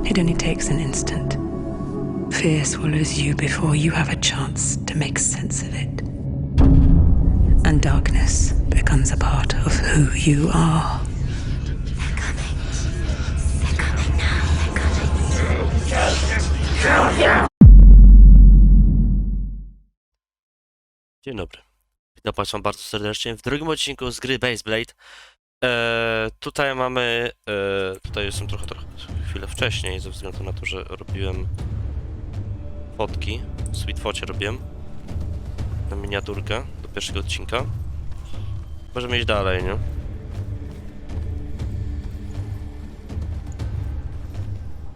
It only takes an instant. Fear swallows you before you have a chance to make sense of it. And darkness becomes a part of who you are. They're coming. They're coming now. They're coming. Dzień dobry. Witam Państwa bardzo serdecznie w drugim odcinku z gry Hellblade. Tutaj mamy... tutaj jestem trochę chwilę wcześniej, ze względu na to, że robiłem fotki. W Sweetfocie robiłem. Na miniaturkę do pierwszego odcinka. Możemy iść dalej, nie?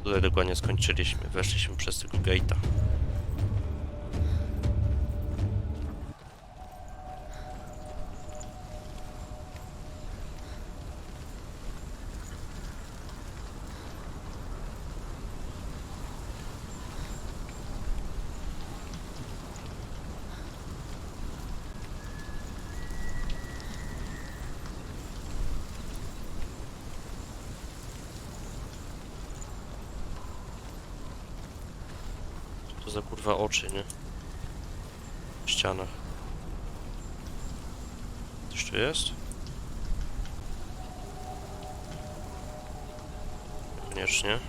Tutaj dokładnie skończyliśmy. Weszliśmy przez tego gate'a. To za kurwa oczy, nie? W ścianach. Coś tu jest? Koniecznie.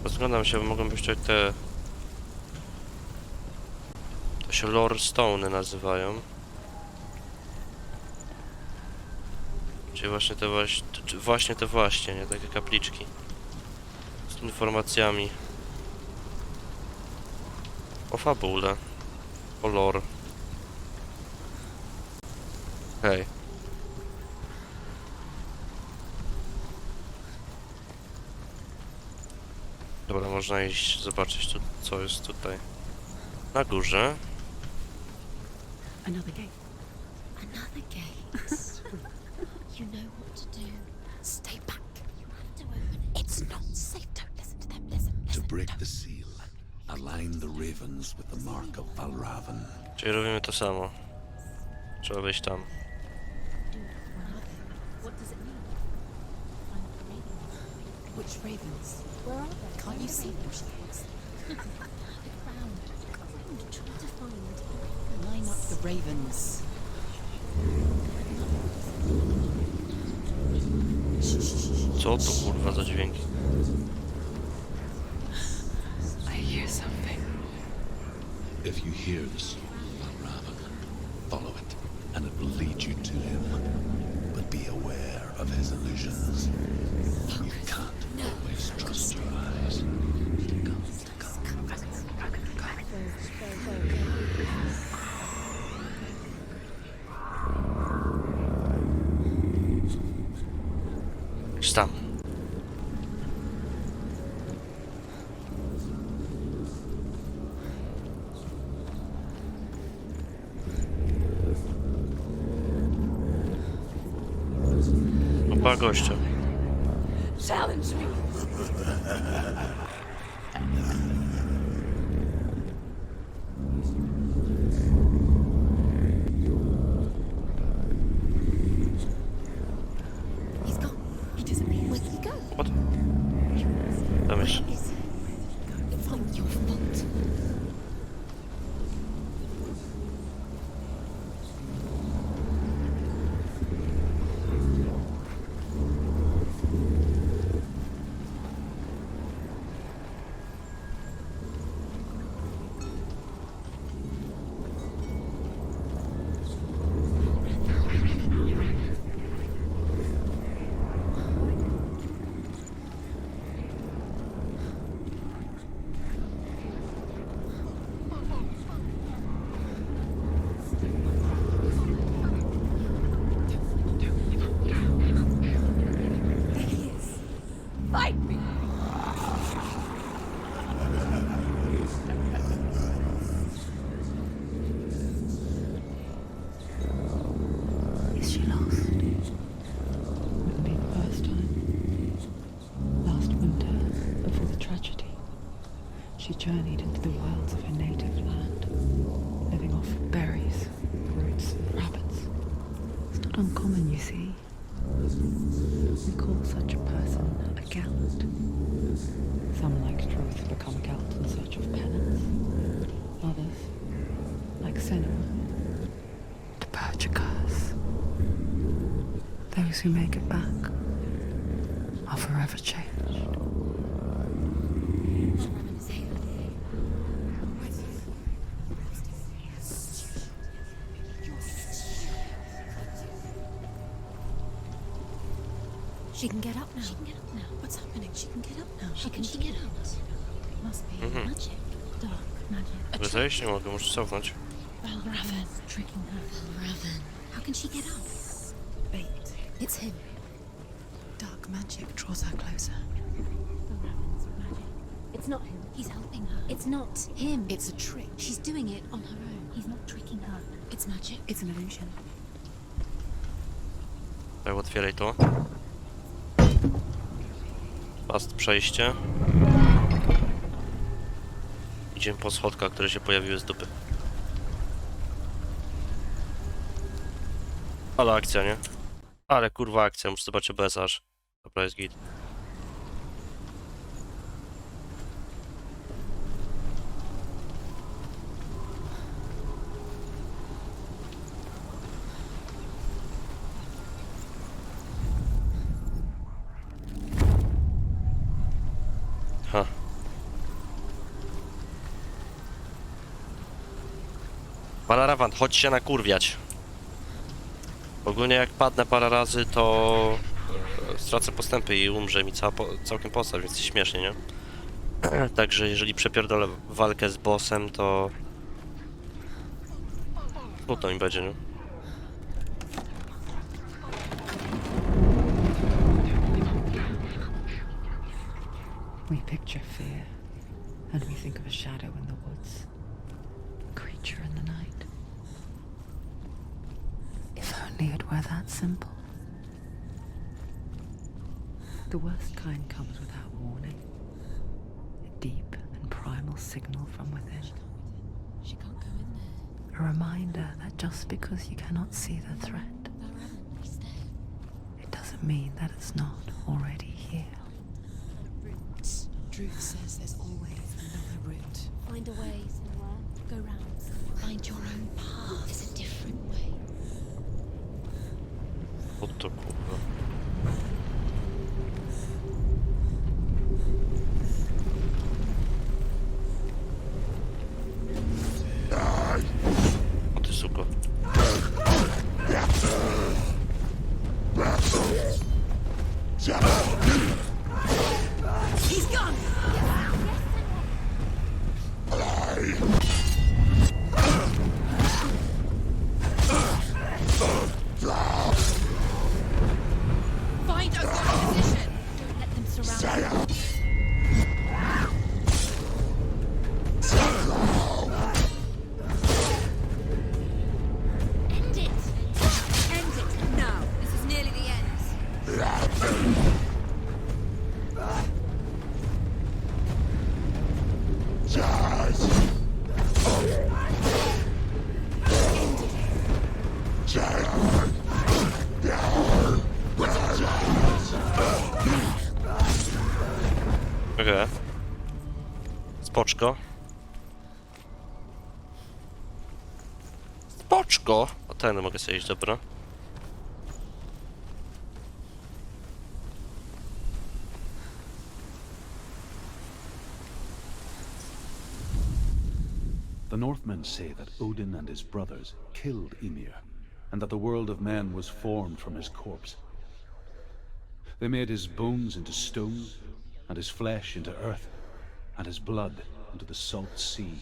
Rozglądam się, bo mogą być tutaj te... To się Lore Stone nazywają. Czyli właśnie te nie? Takie kapliczki. Z informacjami. O fabule. O lore. Hej. Dobra, można iść zobaczyć tu, co jest tutaj. Na górze. Another gate. Another gate. You know what to do. Stay back. You have to open it. It's not safe. Don't listen to them. Listen. To break the seal, align the ravens with the mark of Valravnem. Czyli robimy to samo. Trzeba wejść tam. What does it mean? Which ravens? Where are they? Can't you see them? Try to find. Line up the ravens. Co to kurwa za dźwięki? I hear something. If you hear the soul of Valravnem, follow it, and it will lead you to him. But be aware of his illusions. You can't always trust your eyes. Idź tam. Oba gościa. Challenge me. He's gone. He disappeared. Where'd he go? What? Tam jest. Where is he? It's not your fault. She journeyed into the wilds of her native land, living off berries, roots, and rabbits. It's not uncommon, you see. We call such a person a Gelt. Some, like Truth, become Gelt in search of penance. Others, like Senua, to purge a curse. Those who make it back are forever changed. She can get up now. She can get up now. What's happening? She can get up now. How can she get out? Must be magic. Dark magic. Ale zejść nie mogę, muszę cofnąć. Valravnem tricking her. Valravnem. How can she get out? Bait. It's him. Dark magic draws her closer. Valravnem's magic. It's not him. He's helping her. It's not him. It's a trick. She's doing it on her own. He's not tricking her. It's magic. It's an illusion. Tak, otwieraj to. Fast przejście. Idziemy po schodkach, które się pojawiły z dupy. Ale akcja, nie? Ale kurwa akcja, muszę zobaczyć OBS aż. Dobra, jest git. Ha. Valravnem, chodź się nakurwiać. Ogólnie jak padnę parę razy, to stracę postępy i umrze mi całkiem postać, więc jest śmiesznie, nie? Także jeżeli przepierdolę walkę z bossem, to smutno mi będzie, nie? We picture fear, and we think of a shadow in the woods, a creature in the night. If only it were that simple. The worst kind comes without warning. A deep and primal signal from within. She can't go in there. A reminder that just because you cannot see the threat, Valravnem, he's there. it doesn't mean that it's not already here. Truth says there's always another route. Find a way, Senua. Go round. Find your own path. There's a different way. O to kurwa. O ty suko. He's gone! Find a good position! Don't let them surround you. End it! End it now! This is nearly the end. Okej. Spoczko. Spoczko! O ten mogę sobie iść, dobra. The Northmen say that Odin and his brothers killed Ymir, and that the world of men was formed from his corpse. They made his bones into stone, and his flesh into earth, and his blood into the salt sea.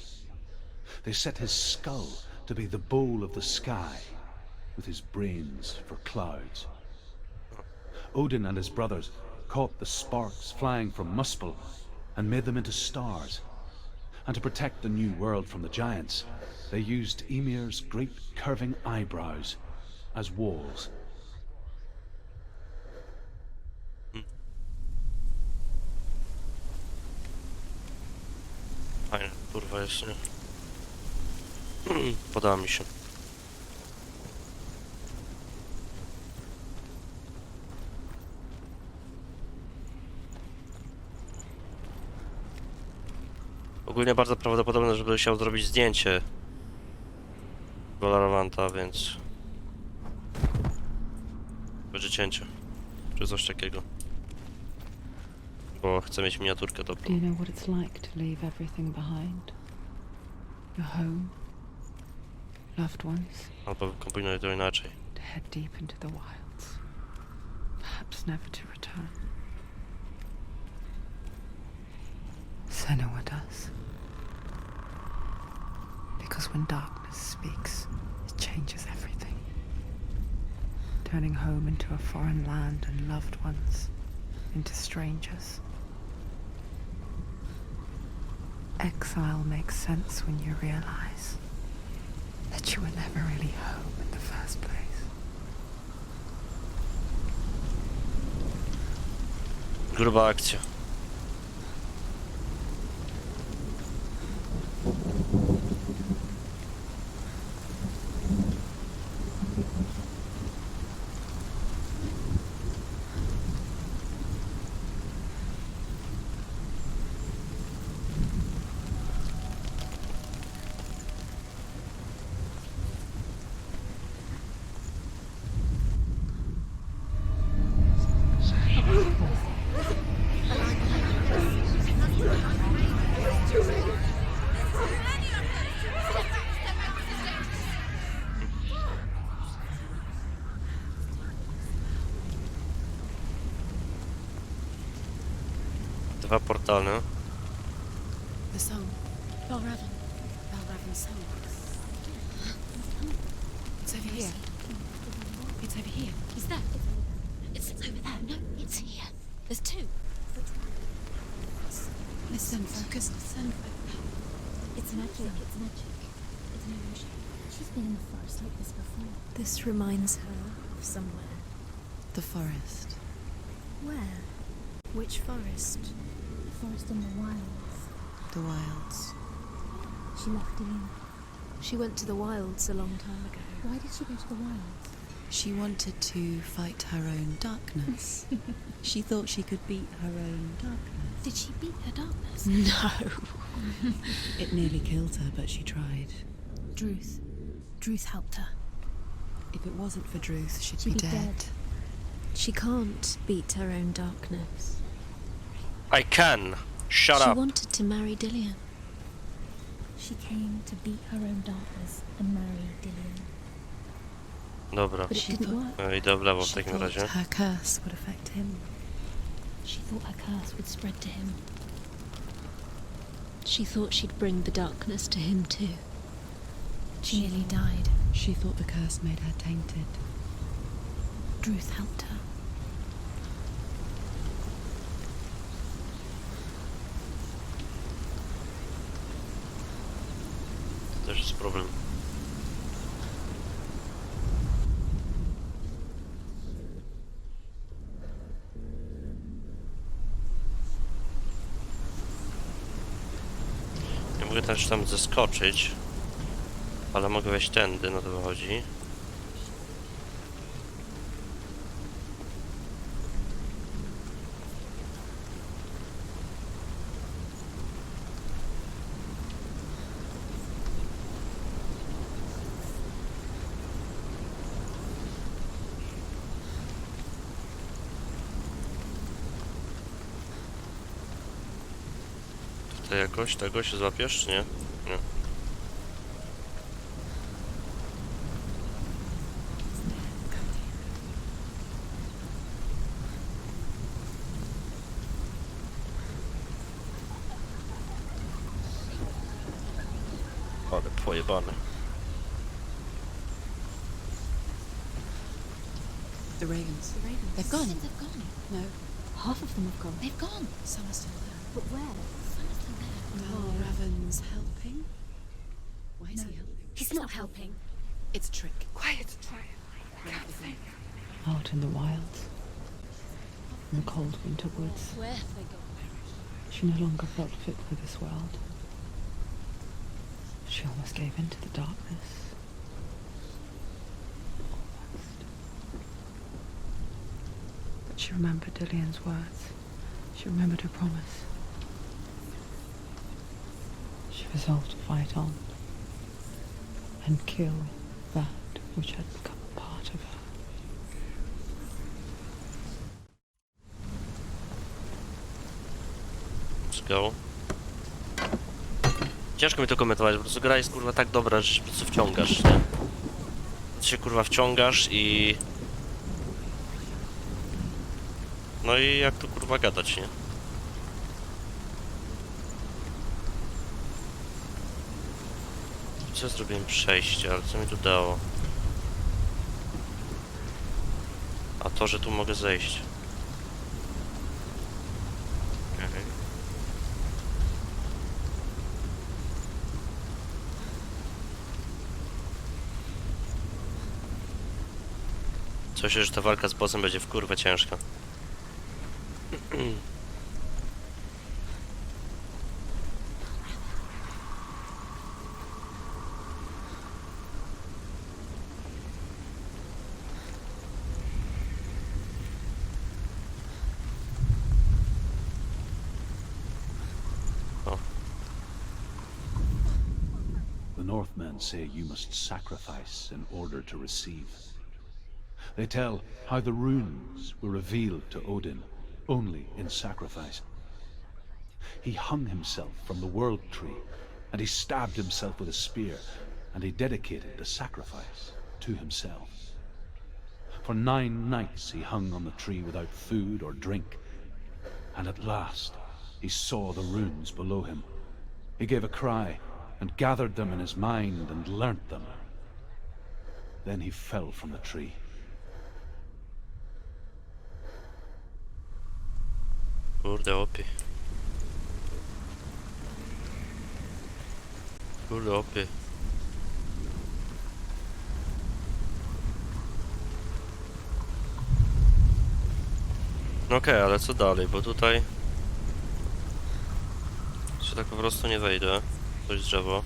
They set his skull to be the bowl of the sky, with his brains for clouds. Odin and his brothers caught the sparks flying from Muspel and made them into stars. And to protect the new world from the giants, they used Ymir's great curving eyebrows as walls. Fajne, kurwa jest, nie? Podoba mi się. Ogólnie bardzo prawdopodobne, żeby chciał zrobić zdjęcie Valravnema, więc będzie cięcie, czy coś takiego. Bo chcę mieć miniaturkę dobrą. Do you know what it's like to leave everything behind? Your home, loved ones, Albo kombinuję to inaczej. to head deep into the wilds, perhaps never to return. Senua does. Because when darkness speaks, it changes everything. Turning home into a foreign land and loved ones into strangers. Exile makes sense when you realize that you were never really home in the first place. Gruba akcja. Dwa portale. The song. Valravnem. Valravnem's song. It's over here. It's over here. Is that? It's over there. No, it's here. There's two. Listen, focus. Listen. It's magic. It's magic. It's an illusion. She's been in the forest like this before. This reminds her of somewhere. The forest. Where? Which forest? The forest in the wilds. The wilds. She left Dean. She went to the wilds a long time ago. Why did she go to the wilds? She wanted to fight her own darkness. She thought she could beat her own darkness. Did she beat her darkness? No. It nearly killed her, but she tried. Druth. Druth helped her. If it wasn't for Druth, she'd She'd be be dead. dead. She can't beat her own darkness. I can! Shut She up! wanted to marry Dillian. She came to beat her own darkness and marry Dillian. Dobra. But it She didn't thought- work. Idę w lewo w She takim thought razie. her curse would affect him. She thought her curse would spread to him. She thought she'd bring the darkness to him too. She nearly died. She thought the curse made her tainted. Druth helped her. To też jest problem. Nie mogę też tam zeskoczyć, ale mogę wejść tędy, no to wychodzi. Tutaj jakoś tego się złapiesz, czy nie? Nie. Ale pojebane. The ravens. The ravens. They've gone. They've gone. No, Half of them have gone. they've gone. Some are still there. But where? Some are still there. Valravnem's helping. Why is No. he helping? He's not helping. It's a trick. Quiet. Out in the wilds, in the cold winter woods, Where have they gone? she no longer felt fit for this world. She almost gave in to the darkness. Almost. But she remembered Dillian's words. She remembered her promise. She resolved to fight on and kill that which had become a part of her. Let's go. Ciężko mi to komentować, po prostu gra jest kurwa tak dobra, że się po prostu wciągasz, nie? Ty się kurwa wciągasz i... No i jak tu kurwa gadać, nie? Co zrobiłem przejście, ale co mi tu dało? A to, że tu mogę zejść. Okej. Coś, że ta walka z bossem będzie w kurwę ciężka. The Northmen say you must sacrifice in order to receive. They tell how the runes were revealed to Odin only in sacrifice. He hung himself from the world tree, and he stabbed himself with a spear, and he dedicated the sacrifice to himself. For 9 nights he hung on the tree without food or drink, and at last he saw the runes below him. He gave a cry, and gathered them in his mind and learnt them. Then he fell from the tree. Kurde opie. Kurde opie. Okej, ale co dalej, bo tutaj... Czy tak po prostu nie wejdę? Coś drzewo.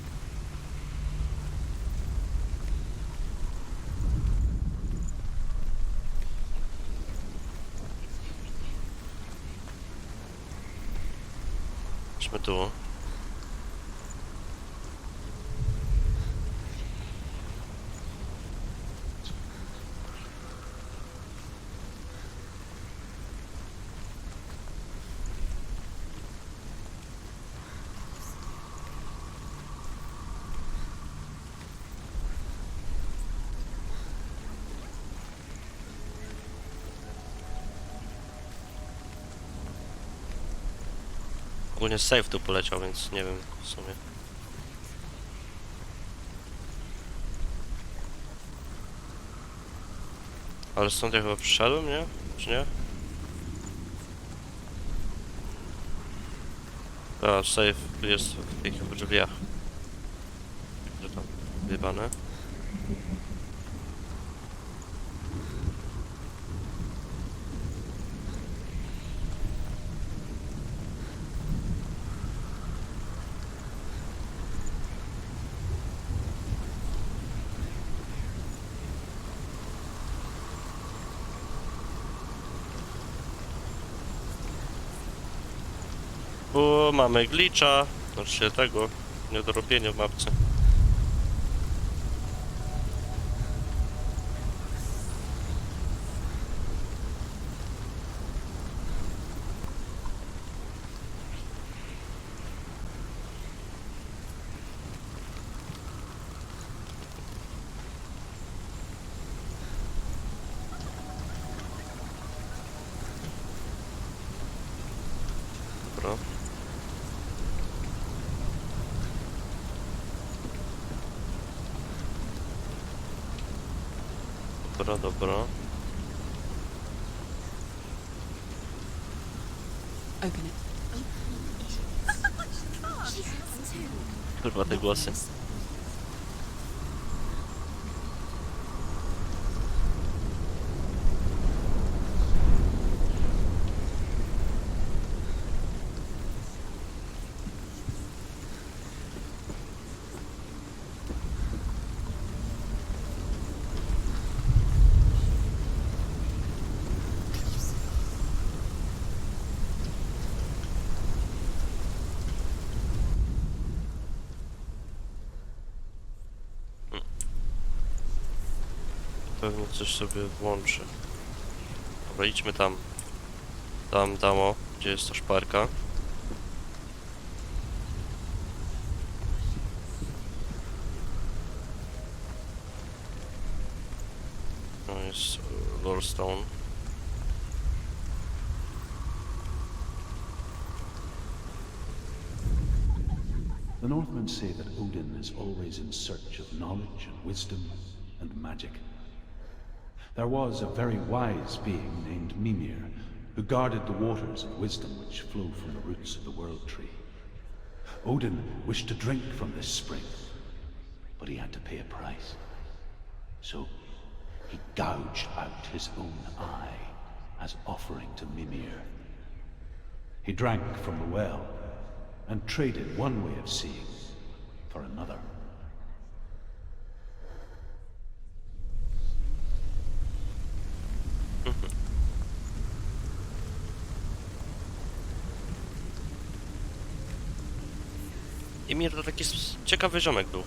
Idźmy tu. Ogólnie save tu poleciał, więc nie wiem w sumie. Ale stąd ja chyba przyszedłem, nie? Czy nie? A, save jest w tych drzwiach. Że tam wyjebane. O, mamy glitcha, znaczy się tego, niedorobienia w mapce. Dobra. Dobra, dobra. Open it. Kurwa te głosy. pewnie coś sobie włączy. Dobra, idźmy tam. Tam, gdzie jest ta szparka. No jest Lorestone. The Northmen say that Odin is always in search of knowledge and wisdom and magic. There was a very wise being named Mimir, who guarded the waters of wisdom which flow from the roots of the World Tree. Odin wished to drink from this spring, but he had to pay a price. So he gouged out his own eye as offering to Mimir. He drank from the well and traded one way of seeing for another. Ymir to taki ciekawy ziomek był.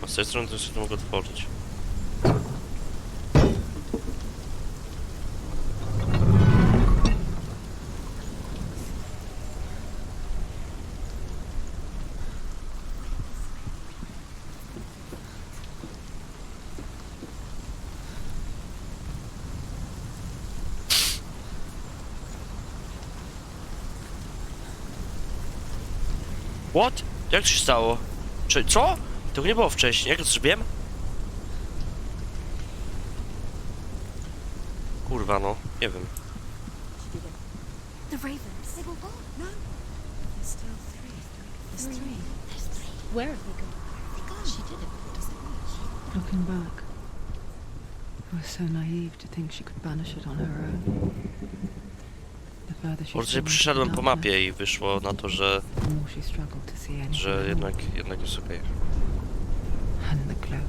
A z tej strony też to mogę otworzyć. What? Jak to się stało? Czy co? Tego nie było wcześniej. Jak to zrobiłem? Kurwa no, nie wiem. The ravens. They were gone. No. There's still three. There's three. There's three. Where have they gone? They're gone. She did it. What does that mean? Looking back, I was so naive to think she could banish it on her own. The further she Po prostu saw into przyszedłem po darkness, mapie i wyszło na to, że the more she struggled to see anything że at jednak jest okej. all. And the glow,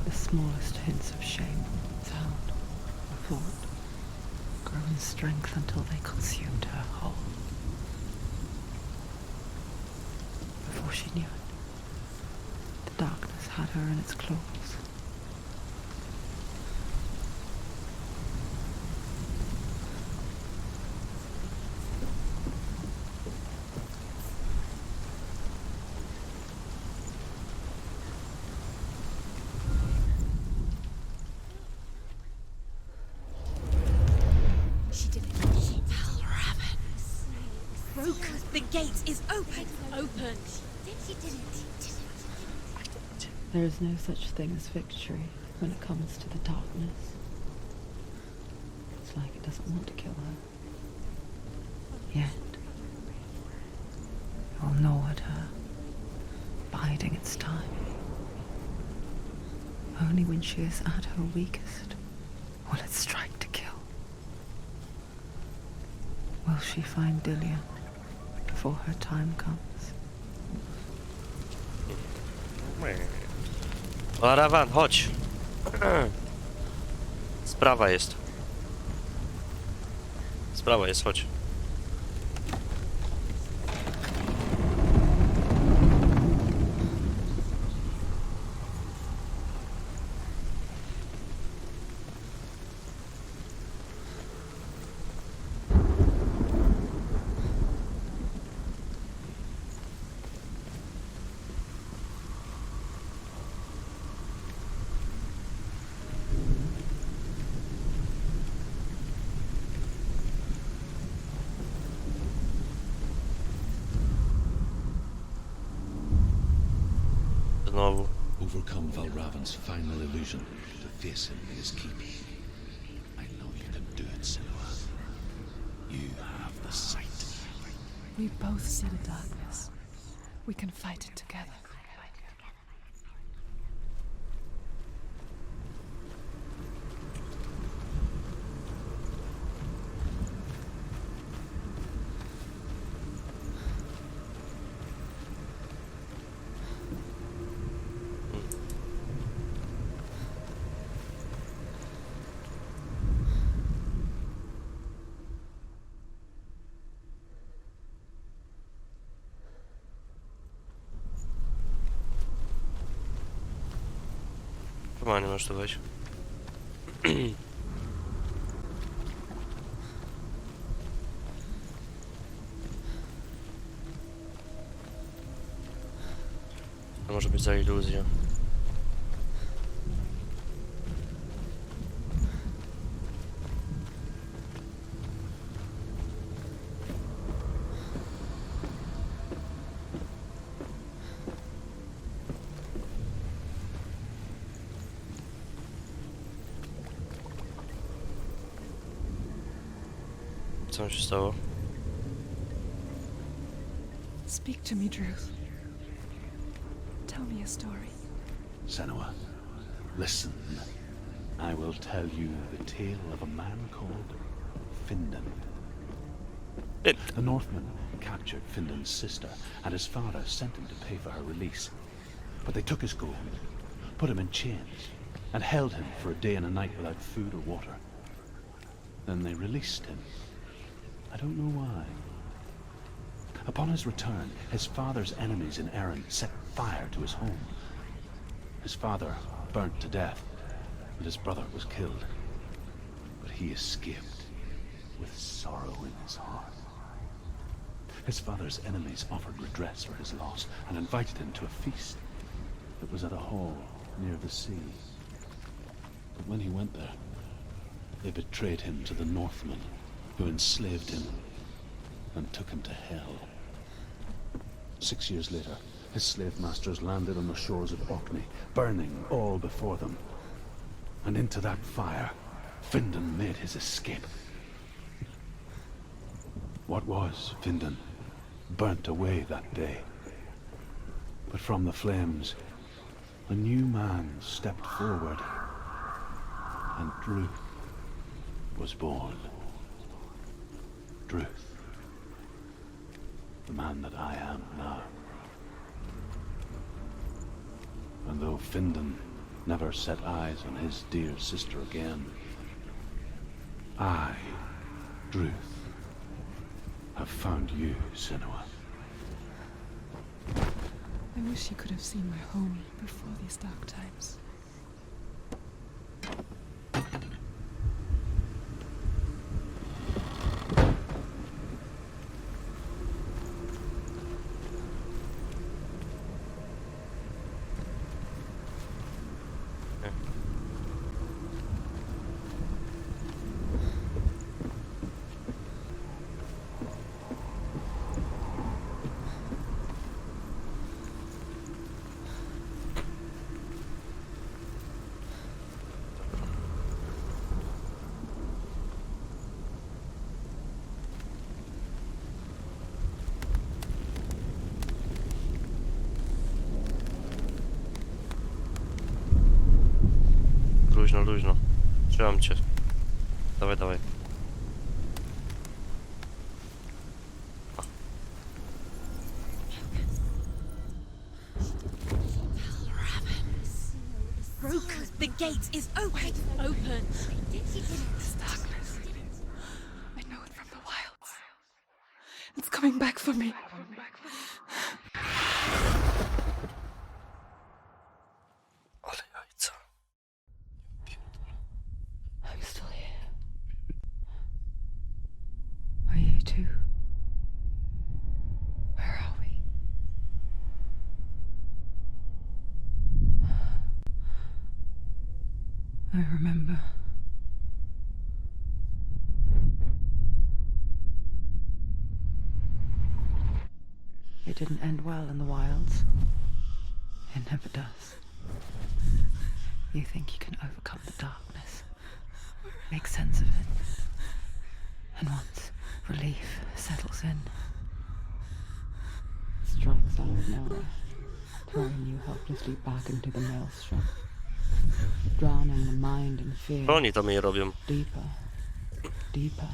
the smallest hints of shame, sound, or thought, grow in strength until they consumed her whole. Before she knew it, the darkness had her in its claws. She did it. Valravnem. Broke. The gate is open. Open. She did it. There is no such thing as victory when it comes to the darkness. It's like it doesn't want to kill her. Yet, it will gnaw at her, biding its time. Only when she is at her weakest will it strike to kill. Will she find Dillian before her time comes? Valravnem, chodź. Sprawa jest. Sprawa jest, chodź. Znowu. Overcome Valravnem's final illusion to face him in his keep. I know you can do it, Senua. You have the sight. We both see the darkness. We can fight it together. Normalnie możesz tu wejść. To może być za iluzja. Co się stało? Speak to me, Drugi. Tell me a story. Senua, listen. I will tell you the tale of a man called Findan. The Northmen captured Findan's sister, and his father sent him to pay for her release. But they took his gold, put him in chains, and held him for a day and a night without food or water. Then they released him. I don't know why. Upon his return, his father's enemies in Erin set fire to his home. His father burnt to death, and his brother was killed. But he escaped with sorrow in his heart. His father's enemies offered redress for his loss and invited him to a feast that was at a hall near the sea. But when he went there, they betrayed him to the Northmen, who enslaved him and took him to hell. 6 years later, his slave masters landed on the shores of Orkney, burning all before them. And into that fire, Findan made his escape. What was Findan burnt away that day. But from the flames, a new man stepped forward, and Drugi was born. Drugi, the man that I am now. And though Findan never set eyes on his dear sister again, I, Drugi, have found you, Senua. I wish you could have seen my home before these dark times. Luźno, luźno. Trzymam cię. Dawaj, dawaj. Broken. The gate is open. Open. This darkness. I know it from the wilds. It's coming back for me. Ale jajca. I'm still here. Are you too? Where are we? I remember. It didn't end well in the wilds. It never does. You think you can overcome the darkness, make sense of it, and once relief settles in, strikes out of nowhere, throwing you helplessly back into the maelstrom, drowning the mind in fear. Oni to mnie robią. Deeper, deeper,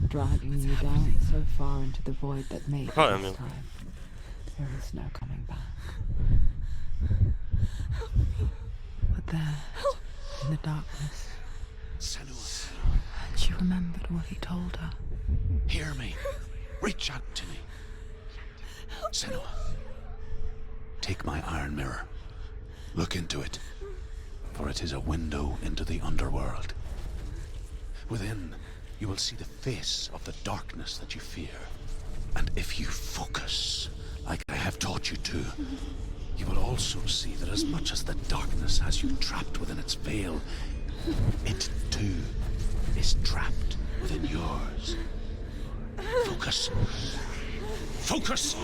dragging you down so far into the void that maybe Kochałem this ją. time there is no coming back. But there, in the darkness, Senua, she remembered what he told her. hear me. Reach out to me. Senua, take my iron mirror. Look into it. for it is a window into the underworld. Within, you will see the face of the darkness that you fear. And if you focus, like I have taught you to, you will also see that as much as the darkness has you trapped within its veil, it too is trapped within yours. Focus. Focus!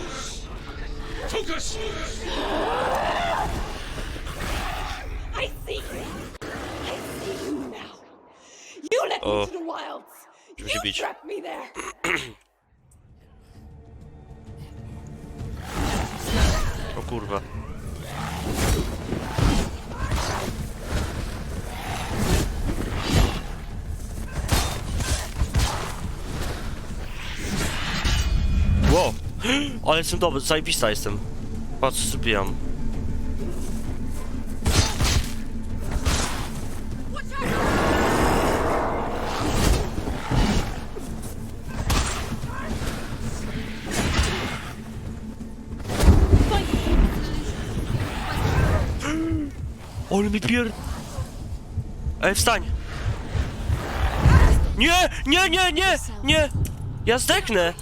Focus! I see you. I see you now. You let me to the wilds. Musi bić. Trap me there. O kurwa. Wow. Ale jestem dobry, zajebista jestem. Patrz co zrobiłam. Ale mi pier... Ej, wstań! Nie! Nie, nie, nie! Nie! Ja zdechnę!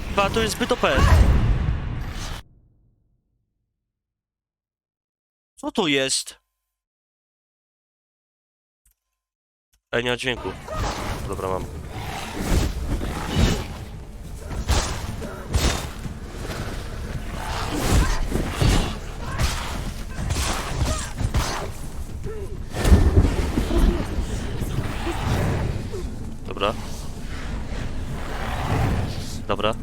Chyba to jest zbyt OP. Co to jest? Ej, nie ma dźwięku. Dobra, mam. Dobra. Dobra.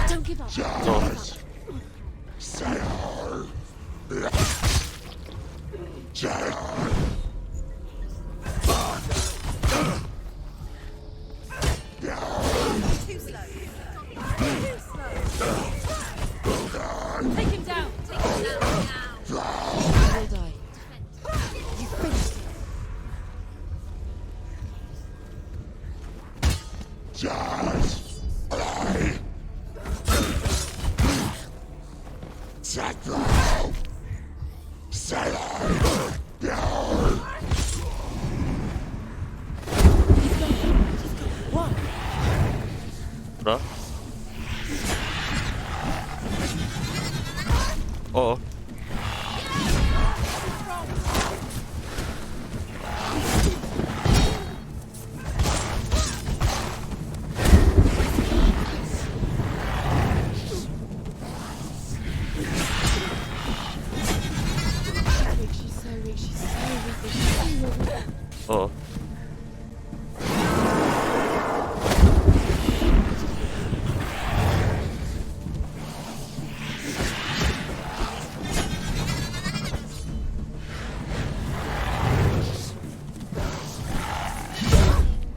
Don't give up. No. Too slow. Too slow. Take him down. Take him down now. I will die. You finished it. Dobra. O. O.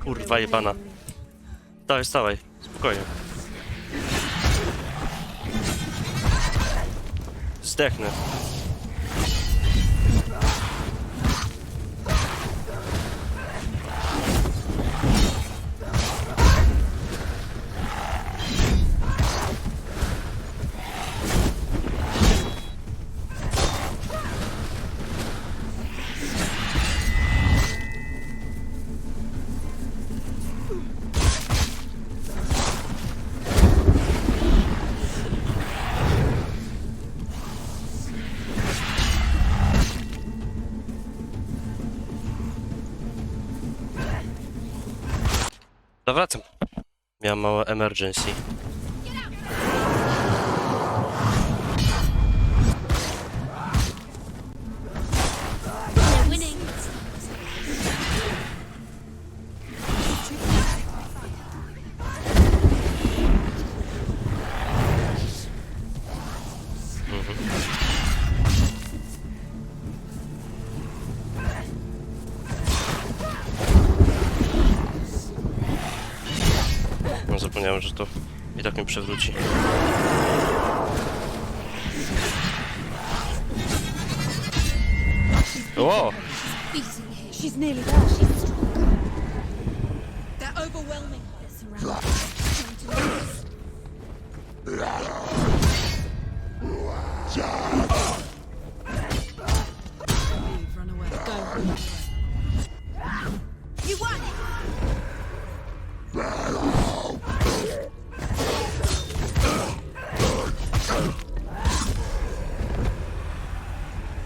Kurwa jebana. Stawaj, stawaj. Spokojnie. Zdechnę. Zawracam. Miałem małe emergency. They're winning. zapomniałem, że to i tak mi przewróci. O! Beating here. She's nearly there. She's strong. They're overwhelming her. They're surrounding her. Leave, run away. Go. You won!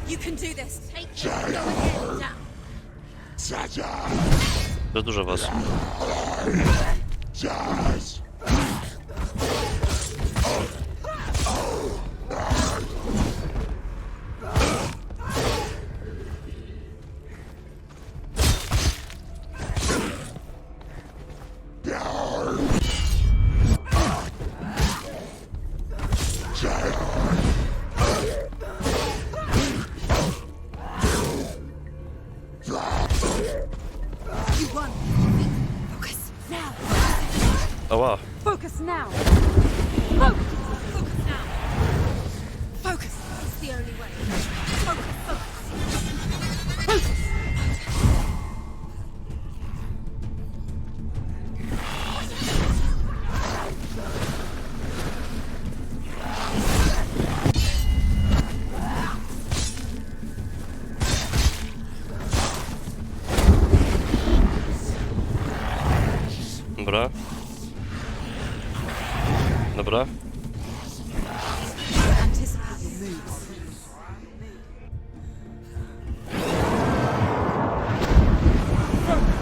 You can do this. Take it. Go ahead. Down. Za dużo was. You won. Focus now. Ała. Focus now. Focus. Focus now. Focus. It's the only way. Focus. Focus. Focus. Dobra. Dobra. Anticipate your moves. Focus.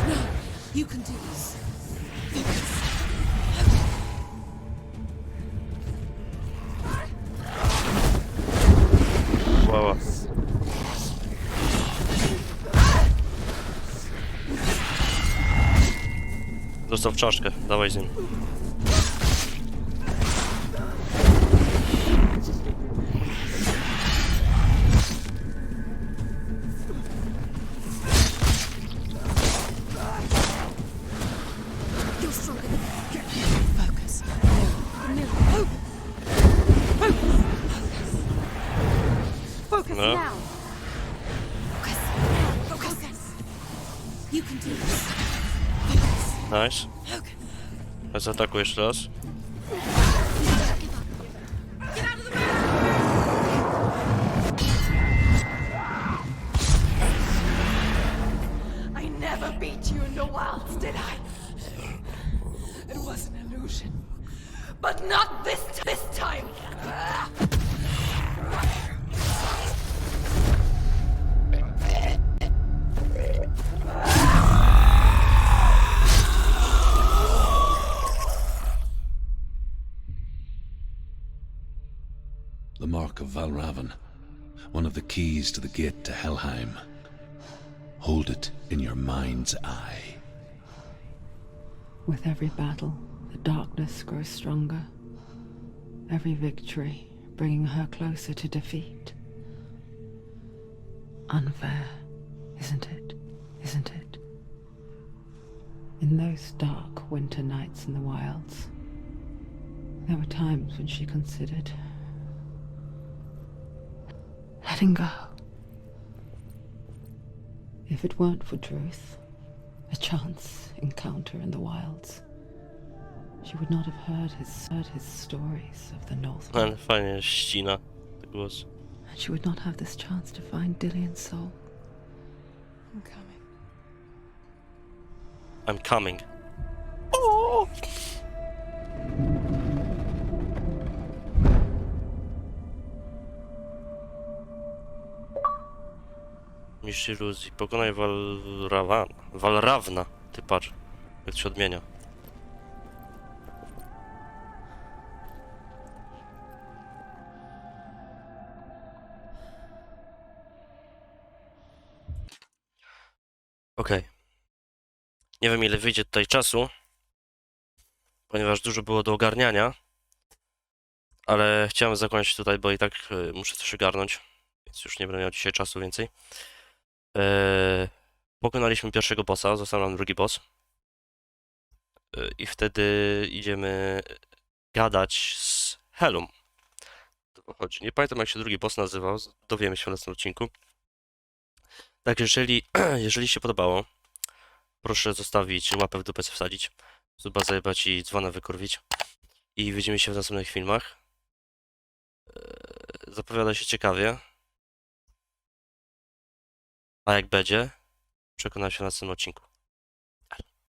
No. You can do this. Focus. Łała. Dostał w czaszkę. Dawaj z nim. You're stronger than that. Focus. No. Focus. Focus No. now. Focus. Focus. You can do this. Nice. Focus. Zaatakuj jeszcze raz. Get out of the way. I never beat you in the wilds, did I? It was an illusion. But not this time! The mark of Valravnem, one of the keys to the gate to Helheim. Hold it in your mind's eye. With every battle, the darkness grows stronger. Every victory bringing her closer to defeat. Unfair, isn't it? Isn't it? In those dark winter nights in the wilds, there were times when she considered letting go. If it weren't for truth, a chance encounter in the wilds, she would not have heard his stories of the North. Ale fajnie ścina ten głos. And she would not have this chance to find Dillian's soul. I'm coming. I'm coming. O! Niszcz iluzji. Pokonaj Valravna. Ty patrz, jak to się odmienia. Okej. Nie wiem, ile wyjdzie tutaj czasu, ponieważ dużo było do ogarniania, ale chciałem zakończyć tutaj, bo i tak muszę coś ogarnąć, więc już nie będę miał dzisiaj czasu więcej. Pokonaliśmy pierwszego bossa, został nam drugi boss. i wtedy idziemy gadać z Helą. To pochodzi. Nie pamiętam, jak się drugi boss nazywał, dowiemy się w następnym odcinku. Tak, jeżeli się podobało, proszę zostawić łapę w dupę, wsadzić, suba zajebać i dzwona wykurwić. I widzimy się w następnych filmach. Zapowiada się ciekawie. A jak będzie, przekonam się na następnym odcinku.